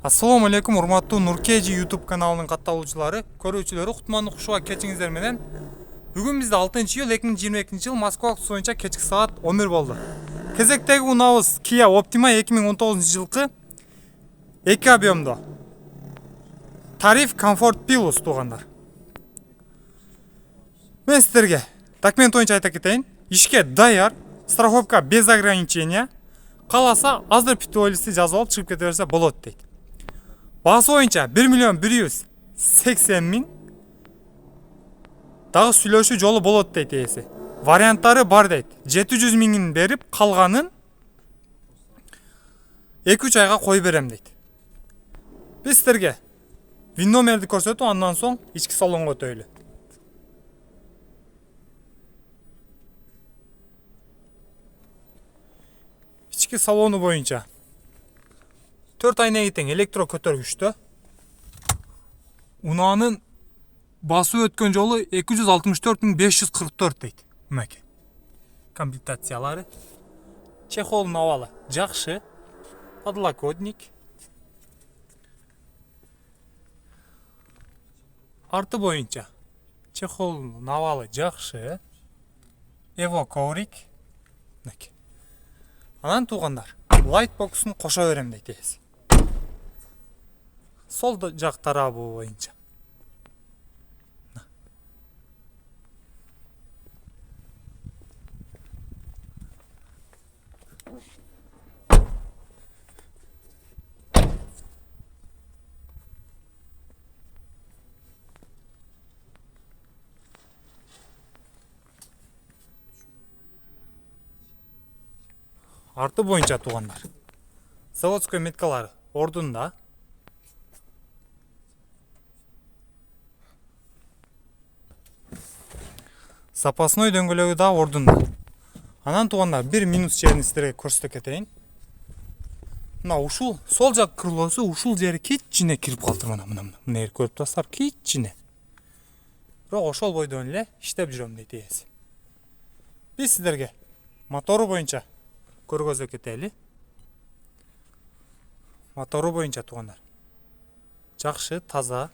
Assalamu alaikum, урматтуу Нуркежи YouTube каналынын катталуучулары, көрүүчүлөрү, кутмандуу кушуга кечиңиздер менен. Бүгүн бизде 6-iyul 2022-жыл Москва уктусу боюнча кечки саат 11 болду. Кезектеги унаабыз Kia Optima 2019-жылкы 2 объемдо. Тариф Comfort Plus туугандар. Мен сиздерге документ боюнча айта кетейин. Ишке даяр, страховка без ограничения. Каласа азыр питолисти жазып алып чыгып кете берсе болот дейт. Баасы боюнча 1.180.000. Дагы сүйлөшүү жолу болот дейт ээси. Варианттары бар дейт. 700.000 берип, калганын 2-3 айга коюп берем дейт. Биз сиздерге вин номерди көрсөтүп, андан соң ички салонго өтөйлү. Ички салону боюнча 4 айнеги тең электро көтөргүчтө. Унаанын басуу өткөн жолу 264.544 дейт. Мынакей. Комплектациялары. Чехолдун абалы жакшы. Подлокотник. Арты боюнча чехолдун абалы жакшы. Evo коврик. Мынакей. Анан туугандар, лайтбоксун кошо берем дейт ээси. Сол жак тарабы боюнча. Арты боюнча туугандар, заводской меткалары ордунда. Запасной дөңгөлөгү да ордунда. Анан туугандар, бир минус жерин сиздерге көрсөтө кетейин. Мына ушул сол жак крылосу ушул жери кичине кирип калды, мына жер көрүп турасыздар, кичине. Бирок ошол бойдон эле иштеп жүрөм дейт ээси. Биз сиздерге мотору боюнча көргөзө кетели. Мотору боюнча туугандар, жакшы, таза.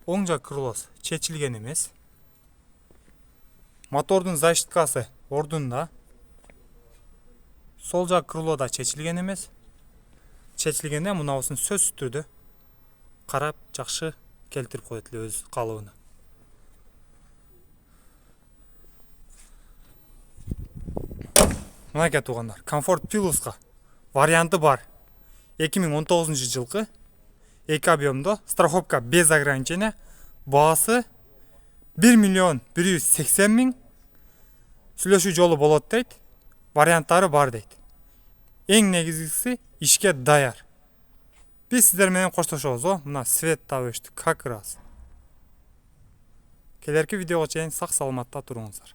Оң жак крылос чечилген эмес. Мотордун защиткасы ордунда. Сол жак крыло да чечилген эмес. Чечилгенде мунабысын сөзсүз түрдө карап жакшы келтирип коет эле өз калыбына. Мынакей туугандар, Comfort Plus'ка варианты бар. 2019-жылкы 2 объемдо, страховка без ограничения. Баасы 1.180.000. Сүйлөшүү жолу болот дейт. Варианттары бар дейт. Эң негизгиси ишке даяр. Биз сиздер менен коштошобуз. Мына свет табыштı как раз. Келерки видеого чейин сак саламатта туруңуздар.